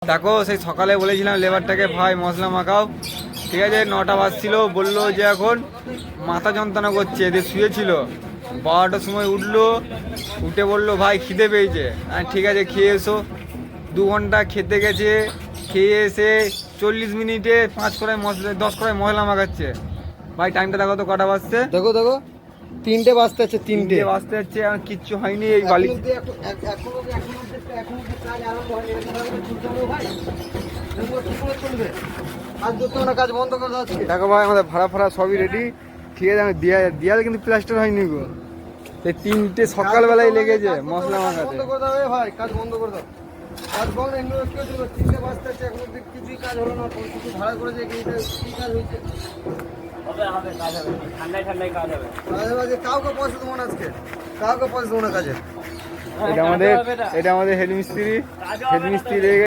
দেখো সেই সকালে বলেছিলাম লেবারটাকে ভাই মশলা মাখাও, ঠিক আছে 9টা বাজছিল, বললো যে এখন মাথা যন্ত্রণা করছে, এদের শুয়েছিল। 12টার সময় উঠলো, উঠে বললো ভাই খিদে পেয়েছে। ঠিক আছে খেয়ে এসো। 2 ঘন্টা খেতে গেছে, খেয়ে এসে 40 মিনিটে 5 কড়াই মশলা 10 কড়াই মশলা মাখাচ্ছে। ভাই টাইমটা দেখো তো কটা বাজছে, দেখো দেখো 3টে বাজতে আছে, 3টে 3টে বাজতে যাচ্ছে, আর কিচ্ছু হয়নি। এই বালি কাজ বন্ধ করে যাচ্ছে। দেখো ভাই আমাদের ভাড়া ফাড়া সবই রেডি, ঠিক আছে। আমি দেয়াল কিন্তু প্লাস্টার হয়নি গো। এই 3টে সকালবেলায় লেগেছে মশলা মাখাতে। বন্ধ করে দাও ভাই, কাজ বন্ধ করে দাও। কাজ বন্ধ, এমনি কেউ দিল 3টে বাজতে আছে, এখন অব্দি কিছুই কাজ হলো না। কিছু ভাড়া করেছে, কি কাজ হয়েছে? কাজ হবে, ঠান্ডায় কাজ হবে। কাউকে পয়সা দেবো না আজকে, কাউকে পয়সা দেবো না কাজে। এটা আমাদের হেড মিস্ত্রি লেগে